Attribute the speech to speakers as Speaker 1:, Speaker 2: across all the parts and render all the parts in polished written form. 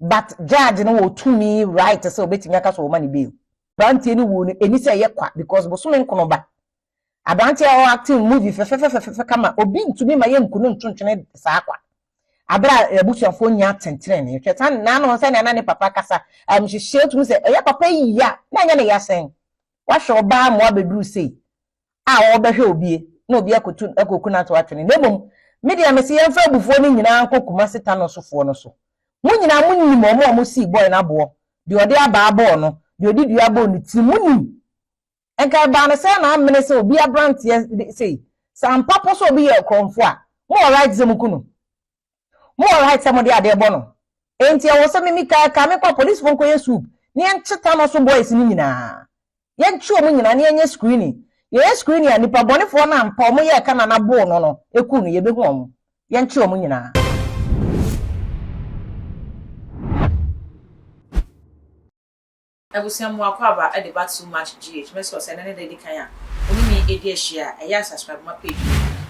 Speaker 1: but judge no wo to me right say obetimi aka so wo ma ne bail brantie ni wo eni say ye kwa because bosome nkono ba abrantie o acting movie fe kama obi ntumi ma ye nkunu ntontwene saa kwa abra ebusuafo nya tentere ne hwetan na no say na ne papa kasa hwehwe tumi say ye papa yi ya na nya ne ya sen wa hwe oba mo abeduru sei a wo behwe obie na obi akoku na to atwene nebom media mesi ye mfa abufuo ni nyina ankokuma seta no sofo no so munyina munnim omo si boy na bo de ode aba abo no de odi dua bo no ti munnim enka ba na say na amene say obi abrantie say sam papa so obi ye konfo a mo right zemukunu mo right some de ade bo no enti e wo se mimi ka me kwa police fon ko yesu ni encheta no so boys ni nyina ye nchi omo nyina ni enye screening ye screening ani pa bonefo na mpa omo ye ka na bo no eku no ye behu omo ye nchi omo nyina
Speaker 2: Ebusiamu akwaba e debate too much GH meso se nene dedi kan ya oni mi edi share e ya subscribe my page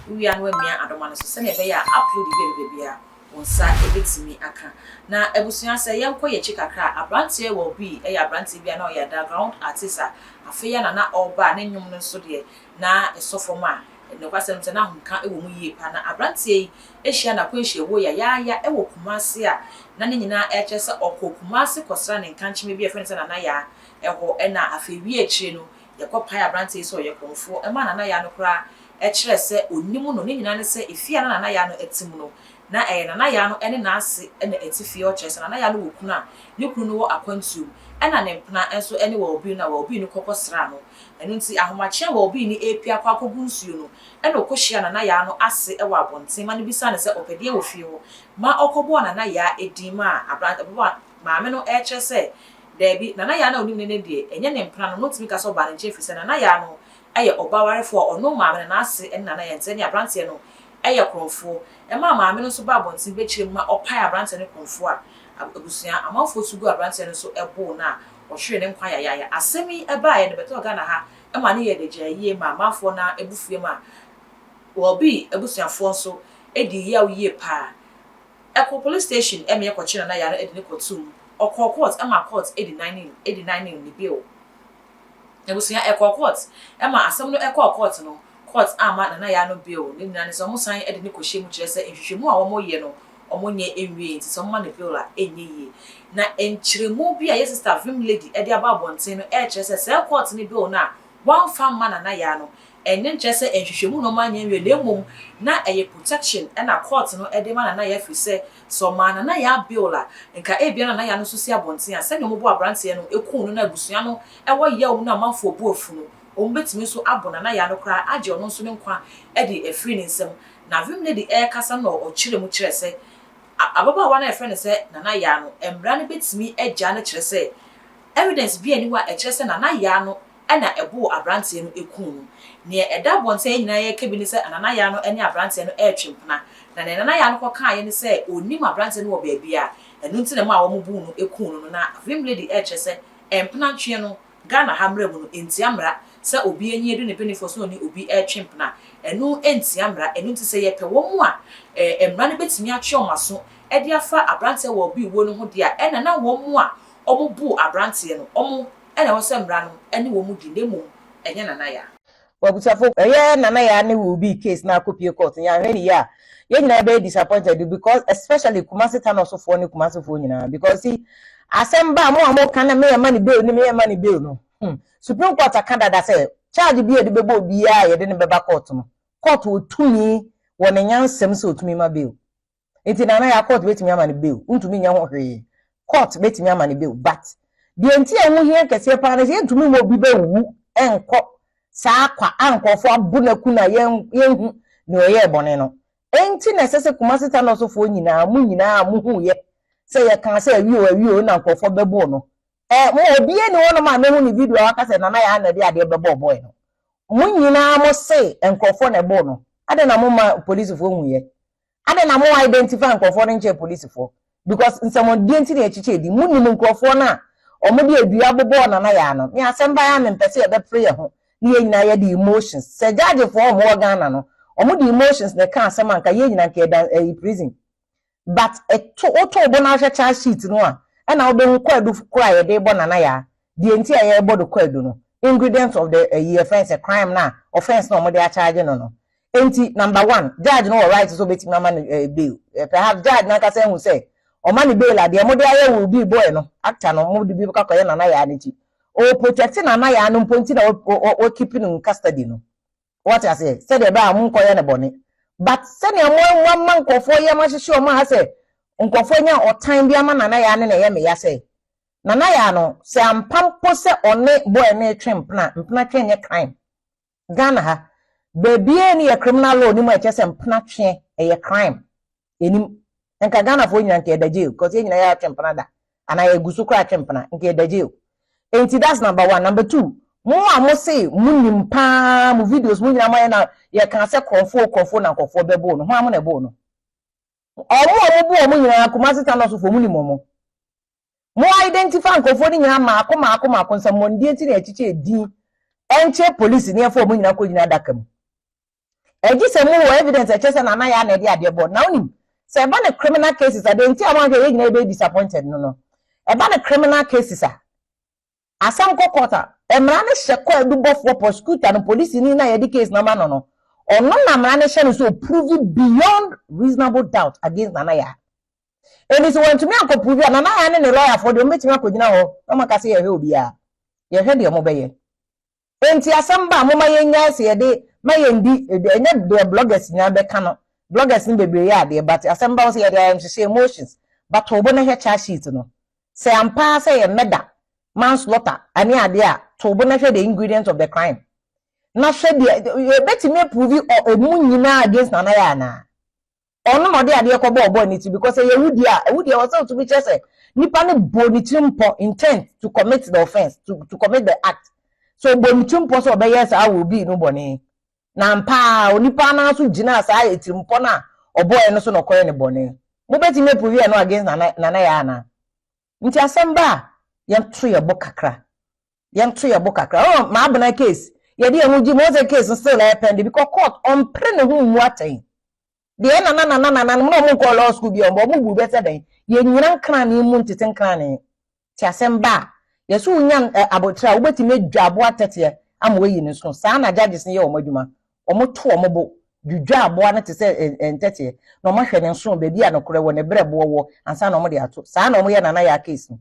Speaker 2: we anu amia adoma no se ne be ya upload bi a wonsa ebetimi aka na ebusia se yenko ye chikakra abrantie wo bi e ya abrantie bi na o ya background artist afeya na oba na nyum no so de na esofoma no kwasem se na hunka e wo mu yie pa na abrantie ehia na kwenhie wo ya e wo kumase a na ne nyina e kyese okokumase kosra ne nkanchime bi efense na ya eho e na afewi akire no yekopa abrantie so ye konfo e ma na ya no kra e kire se onimu no ne nyina ne se efia na ya no etim no na na ya no ene na ase ene etifie o kyese na ya no wokuna ne kunu no wo akwantu ena ne mpna enso ene wo obi na wo obi no kokosra no enu nti ahomache wo obi ni epia kwa kogu nsuo no ena okohia na ya no ase e wa bonten ma ne bisa ne se opede wo fie ho ma okobo na ya edima abrant maame no e kyese debi na ya na onim ne die enye ne mpna no notimi ka so ba ne nche fise na ya no eye obawarefo ono maame na ase ena na ye ntene abrante no eye krofo e ma maame no so ba bonten be kire ma opai abrante ne krofo a abusia amanfo sugu abrante no so ebo na ohwe ne nkwa ya asemi eba ye de beto ga na ha e ma ne ye de jaye ma amanfo na ebufie ma obi ebusuafo so edi ya uye pa eko police station e me ekochi na ya edi ne kotum okọ court e ma court 89 ni bill ebusia eko court e ma asem no eko court no court ama na ya no bill ni na ne so mo san edi ne kohye mu kire se ehwehwemu a wo mo ye no omonye enwie nti so mma ne bill a enye yi na enchiremu bi a ye sister film lady e de aba bonten no e kire se court ni bill na one farm man na ya no enye nche se enhwehwemu no manya enwie na emom na eye protection e na court no e de ma na ya fi se so man na ya bill a nka e bia na ya no so si abonten a se ne mo bo abrante no ekun no na abusua no e wo ye wo na manfo bo afu no ombetimi so abona na ya no kra age ono so ne nkwa e de afri ne nsem na film lady e kasa no o kire mu kire se ababa wa na efre ne se na ya no embra ne betimi agya ne kire se evidence bi ani wa e kire se na ya no ena ebo abrante no ekun no ne eda bonten nyina ye kebi ne se na ya no ene abrante no e twempna na na ya no koka ye ne se onim abrante no wo ba bia enu nti ne ma wo mu no ekun no na film lady e kire se empna twe no Ghana hamra mu no enti amra se obi enyi edu ne benefit so ni obi e twempna enu enti amra enu nti se ye pe wo mu a emra ne betimi atwe omaso e de afa abrante wo obi wo no ho dia ena na wo mu a omo bu abrante no omo ena wo se mra no ene wo mu di nemu enye nana ya
Speaker 1: wabutafo eye nana ya ne will be case na akopie court ya hwe ni ya ye nyina be disappointed because especially Kumasi town also for ni Kumasi for nyina because see asemba mo kana me mani bail ni me mani bail no Supreme Court akanda da say charge bi e de bebo bia ye de ne beba court no court otumi wo ne nyansem se otumi ma bail enti nana ya court betimi ama ne bail untumi nya ho hwe court betimi ama ne bail but the enti enwo hie kese pa na se ntumi mo bi be wu enko saa kwa ankofo abunaku na yenhu ne oye bone no enti na sese Kumasi town also for nyina mu hu ye se ye kan se awi na ankofo bebo no mo obi eni wono ma mehu ni video aka se nana ya na de ade bebo boy no mu nyina mo se ankofo na ebo no ade na mo ma police fo hu ye ade na mo identify ankofo no nche police fo because nsemo di enti na echiche di mu ni ankofo na omo de adua bobo nana ya no me asemba ya me mpese ye be pray ho ni ye nyina ye the emotions se judge for omo Ghana no omo the emotions na kan asema nka ye nyina nka da prison but to bo na hwe charge sheet no a na obe hu kwadu kura ye de bo na ya de enti a ye bo do kwadu no ingredients of the offense a crime na offense no mo de a charge no enti number 1 judge no right so beti mama bail perhaps judge na ka say hu say o ma ni bail ade mo de aye Wyllbee boy no actor no mo de bi ka koye na ya ni ti o protect na ya no mponti na o keeping in custody no what I say de ba mu koye ne bone but say ne mo man nkofo ye ma hwehwe o ma ha say nkofo nya o time bi ama na ya ne na ye me ya say na ya no say ampampo say one boy na twempna twen ye crime Ghana ha baby any a criminal law ni mo eche say mpna twen ye crime enim enka Ghana fo nyina nke da jail because ye nyina ya twempna da ana ye gusu kra twempna nke da jail enti that's number 1 number 2 mo say munim pa mo videos mo nyina mo na ye kan say konfo na konfo bebo no ho am na ebo no omo nyina Kumasi Town so fo munim mo identify konfo ni nyina ma akoma nsam mo ndie ti na echiche di enche police ni efo mo nyina ko nyina dakam eji se mo evidence eche se na ya na de ade bo na onim se ba na criminal cases ade nti amon ye nyina be disappointed no e ba na criminal cases asam kokota emra ne sheko adubofo prosecutor no police ni na ye di case na ma no ono na mra ne hye no so prove beyond reasonable doubt against Nanaya. And if you want to me anko prove Nanaya ne lawyer for the meeting akogina ho no maka se ye hwe obi a ye hwe de mo beye enti asam ba mo ma ye nya se ye de ma ye ndi enya de bloggers nya be ka no bloggers ni bebre ya de but asam ba se ye de am se emotions but obo na hwe charge sheet no se ampa se ye meda manslaughter ani ade a to obo na hwe the ingredients of the crime na hwe de beti me prove emu nyina against Nanaya na ono no de ade ko ni ti because ye wudi a was to be just nipa ne bonitimpo intent to commit the offense to commit the act so bonitimpo so be yes I will be no boni na mpa onipa na so gina sa etimpo na oboy no so no koye ne boni mo beti me prove no against Nanaya na nti asamba yam tro ye bokakra oh ma abna case ye de hu gi mo ze case still pending because court on pre ne hu mu atai de na mo ko law school bi mo bu better den ye nyina nkra ne mu ntete nkra ne ti asamba ye so nya abotra wo beti me dwabo atete am we yi ne so sa na judges ne ye o madwuma o mo to o mo bo dwudwa abo na te se entete no mo hwe ne so bebi a no kore wo ne brebo wo ansa no mo de ato sa na mo ye Nanaya case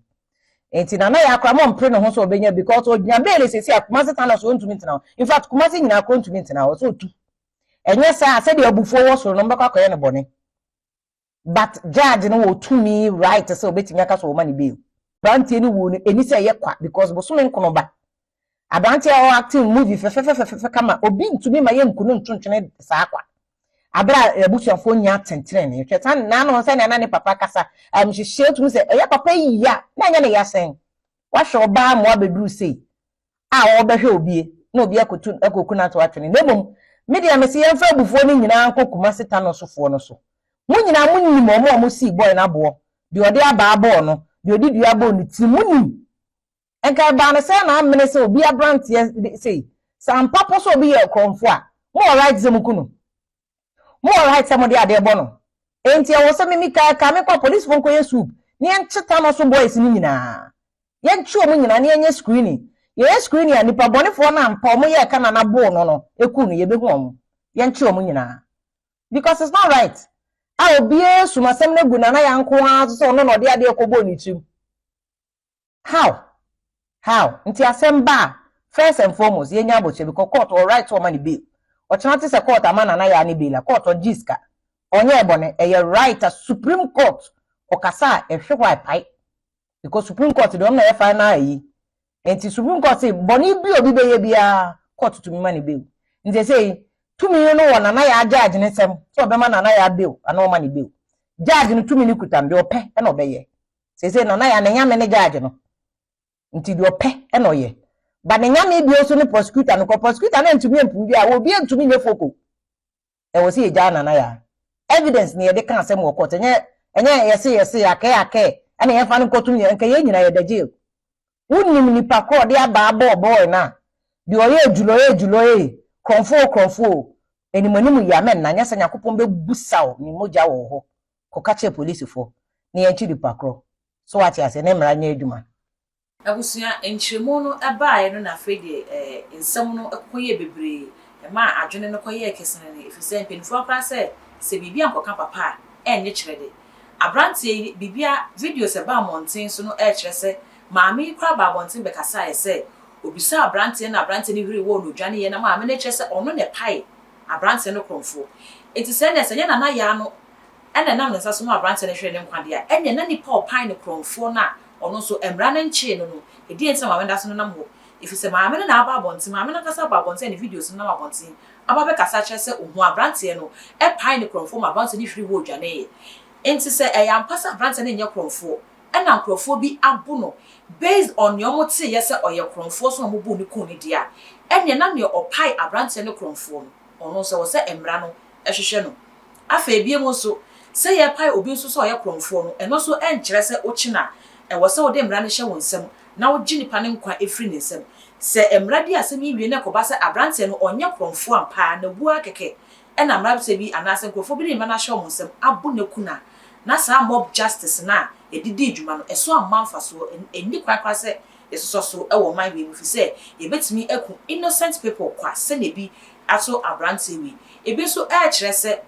Speaker 1: enti Nanaya akwa mo mpre ne ho so obenya because o nya bele sesi Kumasi Town so ntumi ntina in fact Kumasi nyina akwa ntumi ntina so tu enye sa se de abufuo wo so no mbekwa akoye ne bone but judge no wo tumi right so obetimi aka so wo mani bail brantie ni wo ni eni se ye kwa because bo so me nkono ba abrantie o acting movie fe kama obi ntumi ma ye nkunu ntontwene sa akwa abra ebusuafo nya tentere ne hwetan na no se na ne papa kasa am hihye tumi se eye papa yi ya na nya ne ya sen wa hwe oba mo abeduru sei a obehwe obie na obi akoku na to atwene nebom media me se yemfa abufuo ni nyina anko Kumasi Town sofo no so mu nyina munnim omo si boy na bo de ode aba abo no de odi dua bo ni ti munnim enka ba na se na amene se obi abrantie sei sam papa so obi ye konfo a mo right ze mukunu mo right se mo de ade bo no enti e wo se mimi ka me kwa police fon ko yesu ni encheta no so boys ni nyina ye nchi omo nyina ni enye screening ye screen ya nipa bonefo na mpa omo ye ka na bo no eku no ye behu omo ye nchi omo nyina because it's not right a obi esu masem na gu na ya nko a so no no de ade ekobo ni chim how nti asem ba first and foremost ye nya aboche because court all right to man bail o chana te se court amana na ya ni bail court on jiska onye ebone e right a Supreme Court okasa e hwe pai because Supreme Court don na e final yi enti Supreme Court say boni bi obi be ye bia court to me mani bail nti say tumi no wo Nanaya judge ne sem so be ma Nanaya bail ana o mani bail judge no tumi ni kutam de ope e na obeye say Nanaya na nyame ne judge no nti de ope e na oye ba ne nyame bi oso ne prosecutor no ko prosecutor na ntumi empu bia wo bi ntumi ne foko e wo say e ja Nanaya evidence ne ye de kan asem wo court enye yesi ake ana ye fa no kotum ye nka ye nyina ye da jail unim nipa ko de aba boy na de oye julo konfo enimonimu ya men na nya sanya kopon be busaw ni moja wo ho ko kache police fo na ye nchi dipakro so what ya say na mra nya adwuma
Speaker 2: abusua enchiremu no ebaaye no na afede ensem no ekoye bebre ma adwene no koye kesene ne ifise mpenfo akra se bibia nkoka papa enye kyerede abrantie bibia videos eba monten so no kyerɛ se maami kra ba bonten be kasa se obisa abrantie na abrantie ne hwiri wo no dwane ye na maami ne kyerɛ se ono ne pai abrantie no kromfo enti se ne se ye na ya no ene nam ne saso no abrantie ne hwere ne nkwade a enye na ni pa pai ne kromfo na ono so emra ne nche no no edi ense maami da so no nam ho ifise maami na aba bonten maami na kasa ba bonten ne videos no na bonten aba be kasa kyerɛ se ohu abrantie no pai ne kromfo ma abrantie ne hwiri wo dwane ye enti se eyampasa abrantie ne nye kromfo ena kromfo bi abo no based on your motive yes or your kromfo so mo bu ni kun ni dia enye na ne opai abrantie ne kromfo no ono so se emra no ehwehwe no afa ebie mo so se ye pai obi nso so ye kromfo no eno so enkyere se ochina wo se wo de emra ne hye wonsem na wo gini pa ne nkwa efri ne nsem se emra di asem iwie ne koba se abrantie no onye kromfo ampa na bua keke ena mra se bi anase kromfo bi ne ma na hye wonsem abo ne kuna na sa mob justice na edidi dwuma no eso amanfa so eni kwakwa se eso so e wo man we mfi se ye betimi eku innocent people kwa se ne bi aso abrantie wi ebe so kyerɛ se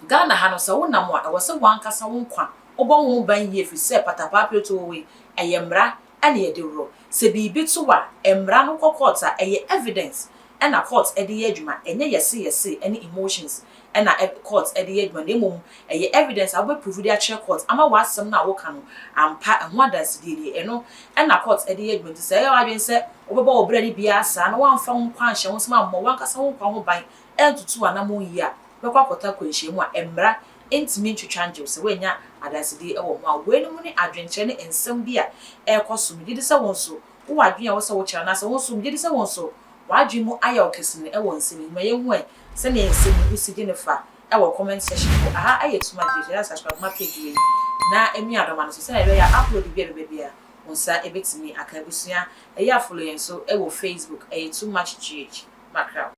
Speaker 2: Ghana ha no se wonam a wo se wankasa wonkwa obon wo ban ye fi se patapa peto we eyemra ene ye de ro se bi to wa emra no court a eye evidence ena court e de ye adwuma enye yese any emotions ena court e de ye adwuma na mom eye evidence abo prove de a court ama wasem na wo ka no ampa ho adanse de eno ena court e de ye adwuma se ye wadwen se obebo obra ni bia sa na wamfa nkwa nhye wo sema mo wankasa wonkwa ho ban entutu anamo yi a bekwa kota kwanhye mu a emra entimi ntwetwa nje se wenya adanse de e wo ho a we no mu ni adwenkyere ne ensem bi a ekoso mi de se won so wo adwen a wo se wo kyera na se won so mi de se won so wadwen mu aya okesine e won nsem ma ye hu e se ne ensem bi si de ne fa e wo comment section ko aha ayetuma de ya subscribe ma page we na emi adoma no so se na be ya upload bia onsa ebetimi aka busua e ya follow yen so e wo Facebook e too much GH makra